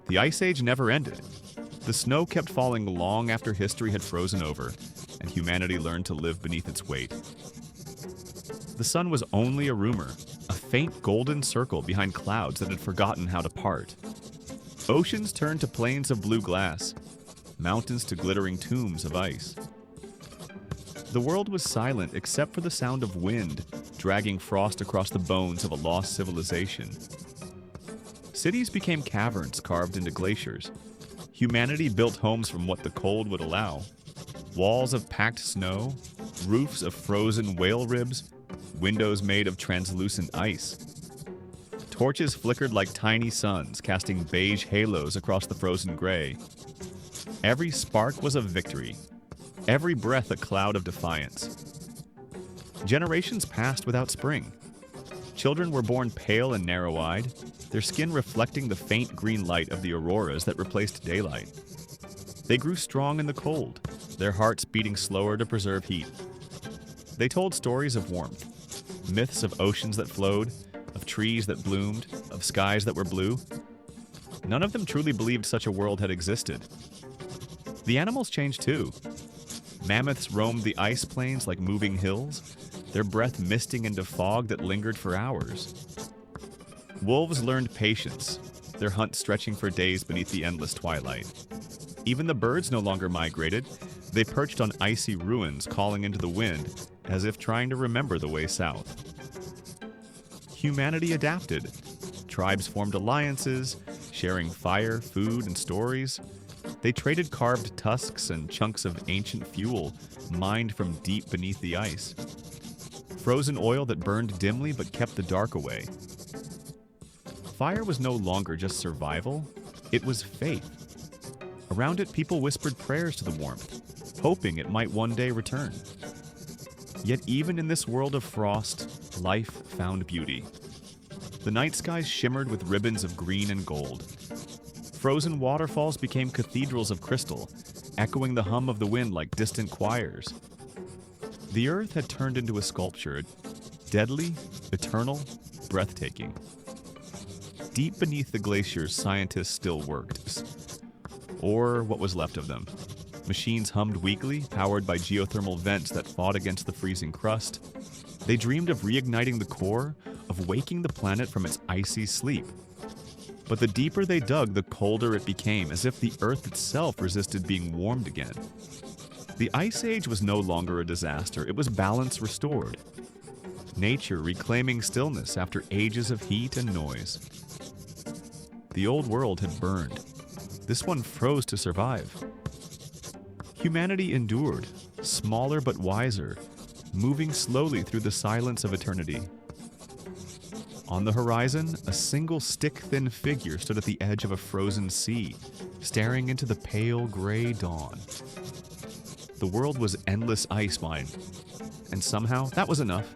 The Ice Age never ended. The snow kept falling long after history had frozen over, and humanity learned to live beneath its weight. The sun was only a rumor, a faint golden circle behind clouds that had forgotten how to part. Oceans turned to plains of blue glass, mountains to glittering tombs of ice. The world was silent except for the sound of wind dragging frost across the bones of a lost civilization. Cities became caverns carved into glaciers. Humanity built homes from what the cold would allow. Walls of packed snow, roofs of frozen whale ribs, windows made of translucent ice. Torches flickered like tiny suns, casting beige halos across the frozen gray. Every spark was a victory, every breath a cloud of defiance. Generations passed without spring. Children were born pale and narrow-eyed, their skin reflecting the faint green light of the auroras that replaced daylight. They grew strong in the cold, their hearts beating slower to preserve heat. They told stories of warmth, myths of oceans that flowed, of trees that bloomed, of skies that were blue. None of them truly believed such a world had existed. The animals changed too. Mammoths roamed the ice plains like moving hills, their breath misting into fog that lingered for hours. Wolves learned patience, their hunt stretching for days beneath the endless twilight. Even the birds no longer migrated. They perched on icy ruins, calling into the wind, as if trying to remember the way south. Humanity adapted. Tribes formed alliances, sharing fire, food, and stories. They traded carved tusks and chunks of ancient fuel, mined from deep beneath the ice. Frozen oil that burned dimly but kept the dark away. Fire was no longer just survival, it was faith. Around it, people whispered prayers to the warmth, hoping it might one day return. Yet even in this world of frost, life found beauty. The night skies shimmered with ribbons of green and gold. Frozen waterfalls became cathedrals of crystal, echoing the hum of the wind like distant choirs. The earth had turned into a sculpture, deadly, eternal, breathtaking. Deep beneath the glaciers, scientists still worked. Or what was left of them. Machines hummed weakly, powered by geothermal vents that fought against the freezing crust. They dreamed of reigniting the core, of waking the planet from its icy sleep. But the deeper they dug, the colder it became, as if the Earth itself resisted being warmed again. The Ice Age was no longer a disaster, it was balance restored. Nature reclaiming stillness after ages of heat and noise. The old world had burned. This one froze to survive. Humanity endured, smaller but wiser, moving slowly through the silence of eternity. On the horizon, a single stick-thin figure stood at the edge of a frozen sea, staring into the pale gray dawn. The world was endless ice mine, and somehow that was enough.